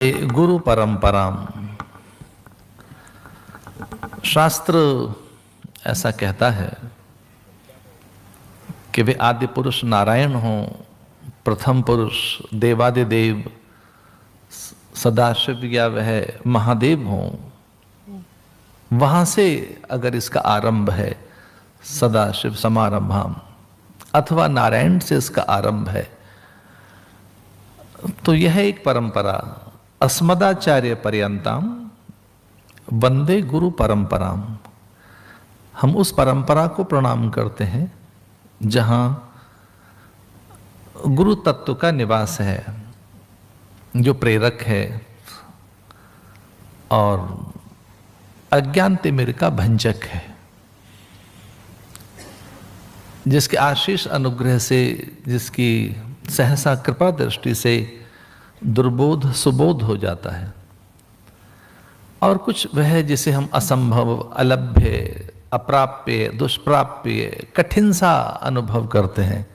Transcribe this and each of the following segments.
गुरु परंपराम। शास्त्र ऐसा कहता है कि वे आदि पुरुष नारायण हों, प्रथम पुरुष देवादिदेव सदाशिव या वह महादेव हों, वहां से अगर इसका आरंभ है सदाशिव समारंभाम, अथवा नारायण से इसका आरंभ है, तो यह एक परंपरा अस्मदाचार्य पर्यंताम वंदे गुरु परंपराम। हम उस परंपरा को प्रणाम करते हैं जहां गुरु तत्व का निवास है, जो प्रेरक है और अज्ञान तिमिर का भंजक है, जिसके आशीष अनुग्रह से, जिसकी सहसा कृपा दृष्टि से दुर्बोध सुबोध हो जाता है, और कुछ वह जिसे हम असंभव, अलभ्य, अप्राप्य, दुष्प्राप्य, कठिन सा अनुभव करते हैं,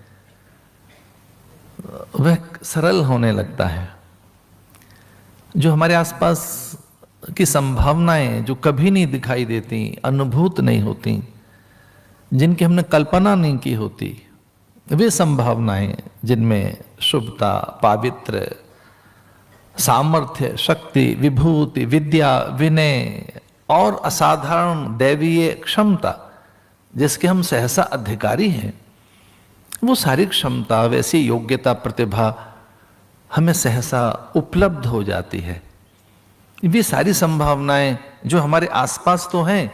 वह सरल होने लगता है। जो हमारे आसपास की संभावनाएं जो कभी नहीं दिखाई देती, अनुभूत नहीं होती, जिनकी हमने कल्पना नहीं की होती, वे संभावनाएं जिनमें शुभता, पावित्र, सामर्थ्य, शक्ति, विभूति, विद्या, विनय और असाधारण दैवीय क्षमता, जिसके हम सहसा अधिकारी हैं, वो सारी क्षमता, वैसी योग्यता, प्रतिभा हमें सहसा उपलब्ध हो जाती है। वे सारी संभावनाएं जो हमारे आसपास तो हैं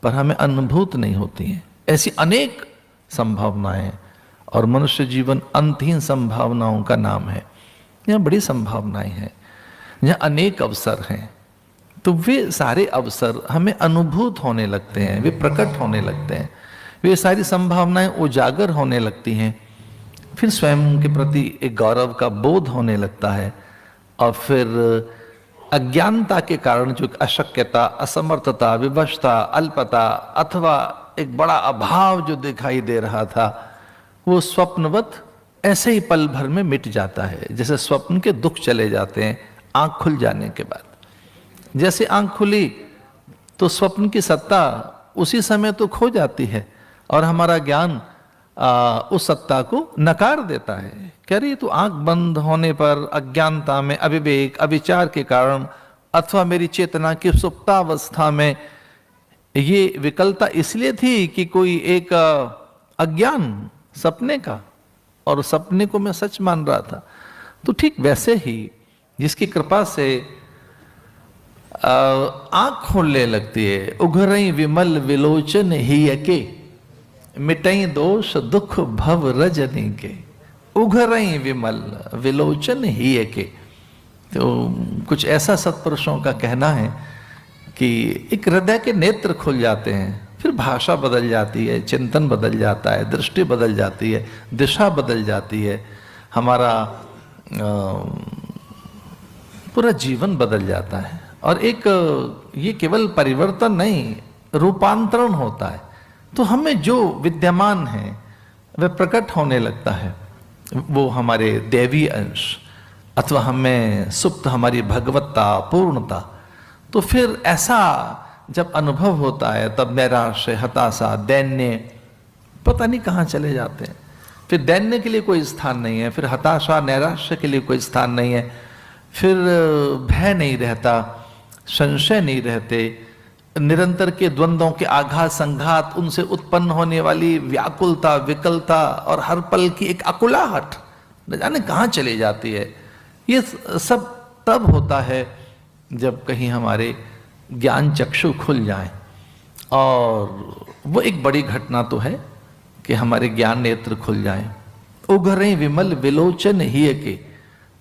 पर हमें अनुभूत नहीं होती हैं। ऐसी अनेक संभावनाएं, और मनुष्य जीवन अंतहीन संभावनाओं का नाम है। यहाँ बड़ी संभावनाएं हैं, यहाँ अनेक अवसर हैं, तो वे सारे अवसर हमें अनुभूत होने लगते हैं, वे प्रकट होने लगते हैं, वे सारी संभावनाएं उजागर होने लगती हैं। फिर स्वयं के प्रति एक गौरव का बोध होने लगता है, और फिर अज्ञानता के कारण जो अशक्यता, असमर्थता, विवशता, अल्पता अथवा एक बड़ा अभाव जो दिखाई दे रहा था, वो स्वप्नवत ऐसे ही पल भर में मिट जाता है। जैसे स्वप्न के दुख चले जाते हैं आंख खुल जाने के बाद। जैसे आंख खुली तो स्वप्न की सत्ता उसी समय तो खो जाती है, और हमारा ज्ञान उस सत्ता को नकार देता है। कह रही तो आंख बंद होने पर अज्ञानता में, अविवेक, अविचार के कारण, अथवा मेरी चेतना की सुप्तावस्था में ये विकलता इसलिए थी कि कोई एक अज्ञान सपने का, और सपने को मैं सच मान रहा था। तो ठीक वैसे ही जिसकी कृपा से आंख खोलने लगती है, उघरई विमल विलोचन ही यके, मिटई दोष दुख भव रजनी के। उघरई विमल विलोचन ही यके, तो कुछ ऐसा सत्पुरुषों का कहना है कि एक हृदय के नेत्र खुल जाते हैं, फिर भाषा बदल जाती है, चिंतन बदल जाता है, दृष्टि बदल जाती है, दिशा बदल जाती है, हमारा पूरा जीवन बदल जाता है। और एक ये केवल परिवर्तन नहीं, रूपांतरण होता है। तो हमें जो विद्यमान है वह प्रकट होने लगता है, वो हमारे दैवी अंश, अथवा हमें सुप्त हमारी भगवत्ता, पूर्णता। तो फिर ऐसा जब अनुभव होता है तब नैराश्य, हताशा, दैन्य पता नहीं कहाँ चले जाते हैं। फिर दैन्य के लिए कोई स्थान नहीं है, फिर हताशा, नैराश्य के लिए कोई स्थान नहीं है, फिर भय नहीं रहता, संशय नहीं रहते, निरंतर के द्वंद्वों के आघात संघात, उनसे उत्पन्न होने वाली व्याकुलता, विकलता और हर पल की एक अकुलाहट न जाने कहाँ चली जाती है। ये सब तब होता है जब कहीं हमारे ज्ञान चक्षु खुल जाए, और वो एक बड़ी घटना तो है कि हमारे ज्ञान नेत्र खुल जाएं। उघरें विमल विलोचन ही के,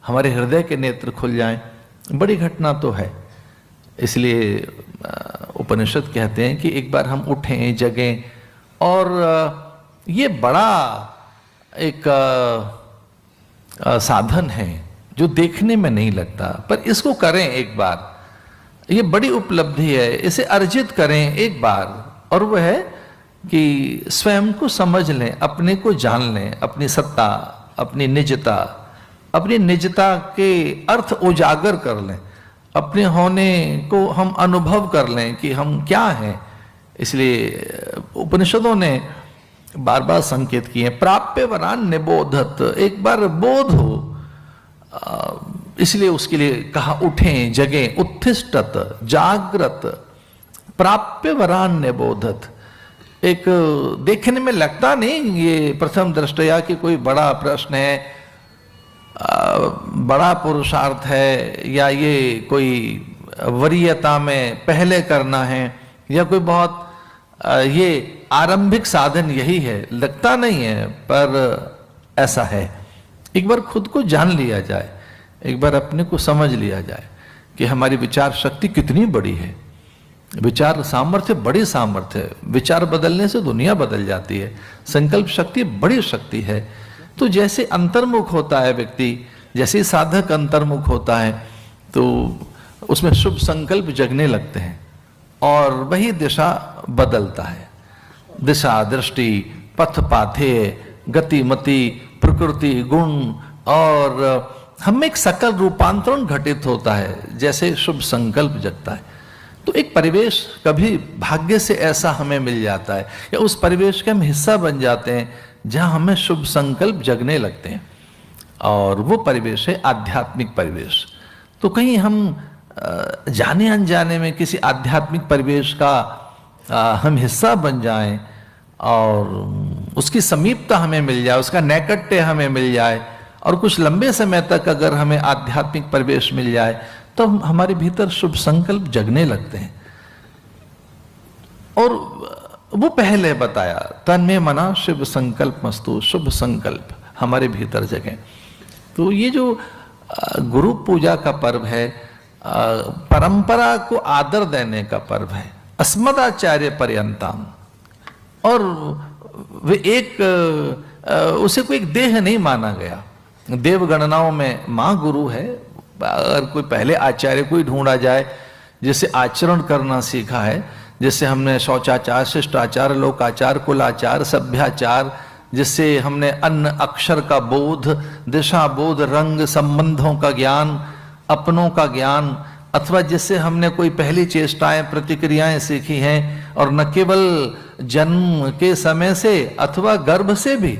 हमारे हृदय के नेत्र खुल जाएं, बड़ी घटना तो है। इसलिए उपनिषद कहते हैं कि एक बार हम उठें, जगें, और ये बड़ा एक साधन है जो देखने में नहीं लगता, पर इसको करें एक बार, ये बड़ी उपलब्धि है, इसे अर्जित करें एक बार। और वह है कि स्वयं को समझ लें, अपने को जान लें, अपनी सत्ता, अपनी निजता, अपनी निजता के अर्थ उजागर कर लें, अपने होने को हम अनुभव कर लें कि हम क्या हैं। इसलिए उपनिषदों ने बार बार संकेत किए, प्राप्य वरान निबोधत, एक बार बोध हो, इसलिए उसके लिए कहा उठें जगें, उत्थिष्ठत जागृत, प्राप्य वरान निबोधत। एक देखने में लगता नहीं ये प्रथम दृष्टया कि कोई बड़ा प्रश्न है, बड़ा पुरुषार्थ है, या ये कोई वरीयता में पहले करना है, या कोई बहुत ये आरंभिक साधन यही है, लगता नहीं है, पर ऐसा है। एक बार खुद को जान लिया जाए, एक बार अपने को समझ लिया जाए कि हमारी विचार शक्ति कितनी बड़ी है। विचार सामर्थ्य बड़ी सामर्थ्य है, विचार बदलने से दुनिया बदल जाती है। संकल्प शक्ति बड़ी शक्ति है। तो जैसे अंतर्मुख होता है व्यक्ति, जैसे साधक अंतर्मुख होता है, तो उसमें शुभ संकल्प जगने लगते हैं और वही दिशा बदलता है। दिशा, दृष्टि, पथ, पाथेय, गति, मति, प्रकृति, गुण, और हमें एक सकल रूपांतरण घटित होता है जैसे शुभ संकल्प जगता है। तो एक परिवेश कभी भाग्य से ऐसा हमें मिल जाता है, या उस परिवेश के हम हिस्सा बन जाते हैं जहां हमें शुभ संकल्प जगने लगते हैं, और वो परिवेश है आध्यात्मिक परिवेश। तो कहीं हम जाने अनजाने में किसी आध्यात्मिक परिवेश का हम हिस्सा बन जाएं और उसकी समीपता हमें मिल जाए, उसका नैकट्य हमें मिल जाए, और कुछ लंबे समय तक अगर हमें आध्यात्मिक परिवेश मिल जाए तो हमारे भीतर शुभ संकल्प जगने लगते हैं। और वो पहले बताया, तन में मना शिव संकल्प मस्तु, शुभ संकल्प हमारे भीतर जगे। तो ये जो गुरु पूजा का पर्व है, परंपरा को आदर देने का पर्व है, अस्मदाचार्य पर्यंतम। और वे उसे कोई एक देह नहीं माना गया। देव गणनाओं में मां गुरु है। अगर कोई पहले आचार्य कोई ढूंढा जाए जिससे आचरण करना सीखा है, जिससे हमने शौचाचार, शिष्टाचार, लोकाचार, कुलाचार, सभ्याचार, जिससे हमने अन्न अक्षर का बोध, दिशा बोध, रंग संबंधों का ज्ञान, अपनों का ज्ञान, अथवा जिससे हमने कोई पहली चेष्टाएं, प्रतिक्रियाएं सीखी हैं, और न केवल जन्म के समय से अथवा गर्भ से भी,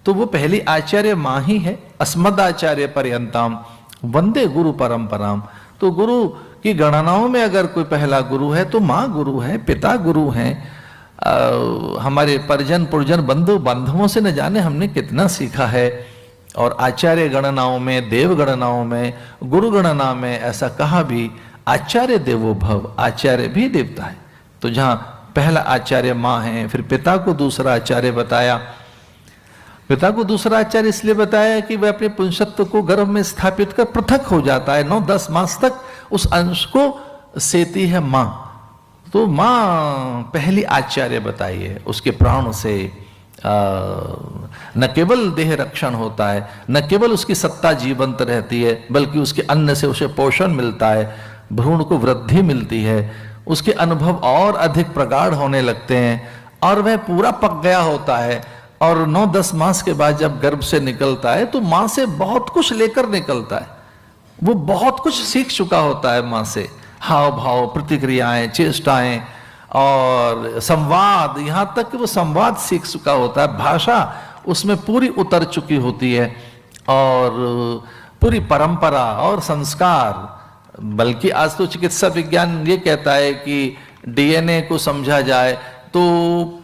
तो वो पहली आचार्य मां ही है। अस्मदाचार्य पर्यंतम वंदे गुरु परंपराम। तो गुरु की गणनाओं में अगर कोई पहला गुरु है तो मां गुरु है, पिता गुरु हैं। हमारे परिजन पुरजन बंधु बांधवों से न जाने हमने कितना सीखा है। और आचार्य गणनाओं में, देव गणनाओं में, गुरु गणना में ऐसा कहा भी, आचार्य देवो भव, आचार्य भी देवता है। तो जहां पहला आचार्य मां है, फिर पिता को दूसरा आचार्य बताया। पिता को दूसरा आचार्य इसलिए बताया कि वह अपने पुंसत्व को गर्भ में स्थापित कर पृथक हो जाता है। 9-10 मास तक उस अंश को सेती है मां। तो मां पहली आचार्य बताई है। उसके प्राण से न केवल देह रक्षण होता है, न केवल उसकी सत्ता जीवंत रहती है, बल्कि उसके अन्न से उसे पोषण मिलता है, भ्रूण को वृद्धि मिलती है, उसके अनुभव और अधिक प्रगाढ़ होने लगते हैं, और वह पूरा पक गया होता है। और 9-10 मास के बाद जब गर्भ से निकलता है तो मां से बहुत कुछ लेकर निकलता है। वो बहुत कुछ सीख चुका होता है मां से, हाव भाव, प्रतिक्रियाएं, चेष्टाएं और संवाद, यहां तक कि वो संवाद सीख चुका होता है। भाषा उसमें पूरी उतर चुकी होती है, और पूरी परंपरा और संस्कार। बल्कि आज तो चिकित्सा विज्ञान ये कहता है कि डीएनए को समझा जाए तो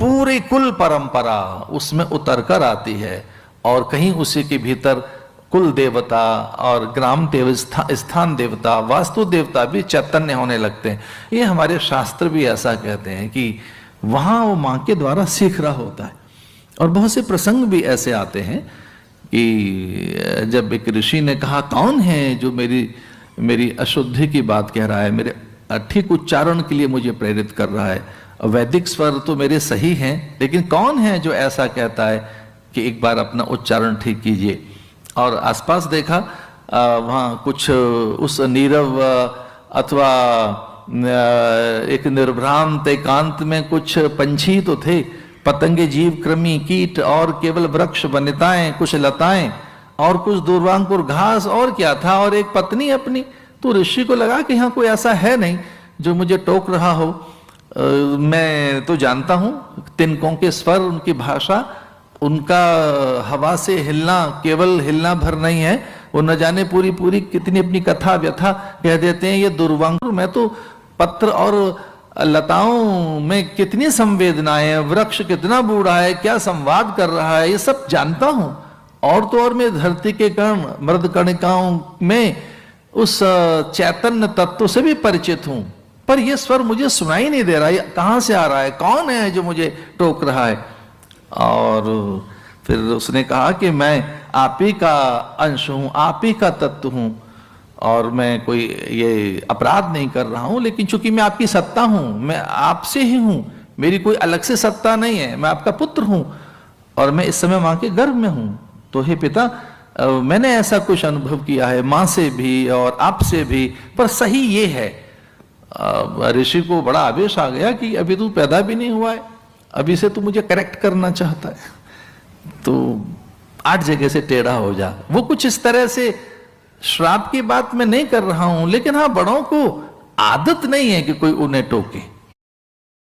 पूरी कुल परंपरा उसमें उतर कर आती है, और कहीं उसी के भीतर कुल देवता और ग्राम देवता, स्थान देवता, वास्तु देवता भी चैतन्य होने लगते हैं। ये हमारे शास्त्र भी ऐसा कहते हैं कि वहां वो मां के द्वारा सीख रहा होता है। और बहुत से प्रसंग भी ऐसे आते हैं कि जब एक ऋषि ने कहा, कौन है जो मेरी अशुद्धि की बात कह रहा है, मेरे ठीक उच्चारण के लिए मुझे प्रेरित कर रहा है। वैदिक स्वर तो मेरे सही हैं, लेकिन कौन है जो ऐसा कहता है कि एक बार अपना उच्चारण ठीक कीजिए। और आसपास देखा, वहाँ कुछ उस नीरव अथवा एक निर्भ्रांत एकांत में कुछ पंछी तो थे, पतंगे, जीव, कृमि, कीट, और केवल वृक्ष, वनिताएं, कुछ लताएं, और कुछ दूर्वांकुर घास और क्या था, और एक पत्नी अपनी। तो ऋषि को लगा कि यहाँ कोई ऐसा है नहीं जो मुझे टोक रहा हो। मैं तो जानता हूं तिनकों के स्वर, उनकी भाषा, उनका हवा से हिलना केवल हिलना भर नहीं है, वो न जाने पूरी पूरी कितनी अपनी कथा व्यथा कह देते हैं। ये दुर्वांकुर, मैं तो पत्र और लताओं में कितनी संवेदनाएं है, वृक्ष कितना बूढ़ा है, क्या संवाद कर रहा है, ये सब जानता हूं। और तो और मैं धरती के कण मृद कणिकाओं में उस चैतन्य तत्व से भी परिचित हूं, पर यह स्वर मुझे सुनाई नहीं दे रहा, ये कहां से आ रहा है, कौन है जो मुझे टोक रहा है। और फिर उसने कहा कि मैं आप ही का अंश हूं, आप ही का तत्व हूं, और मैं कोई ये अपराध नहीं कर रहा हूं, लेकिन चूंकि मैं आपकी सत्ता हूं, मैं आपसे ही हूं, मेरी कोई अलग से सत्ता नहीं है, मैं आपका पुत्र हूं और मैं इस समय मां के गर्भ में हूं। तो हे पिता, मैंने ऐसा कुछ अनुभव किया है मां से भी और आपसे भी, पर सही ये है। ऋषि को बड़ा आवेश आ गया कि अभी तू पैदा भी नहीं हुआ है, अभी से तू मुझे करेक्ट करना चाहता है, तो 8 जगह से टेढ़ा हो जा। वो कुछ इस तरह से, श्राप की बात मैं नहीं कर रहा हूं, लेकिन हाँ, बड़ों को आदत नहीं है कि कोई उन्हें टोके।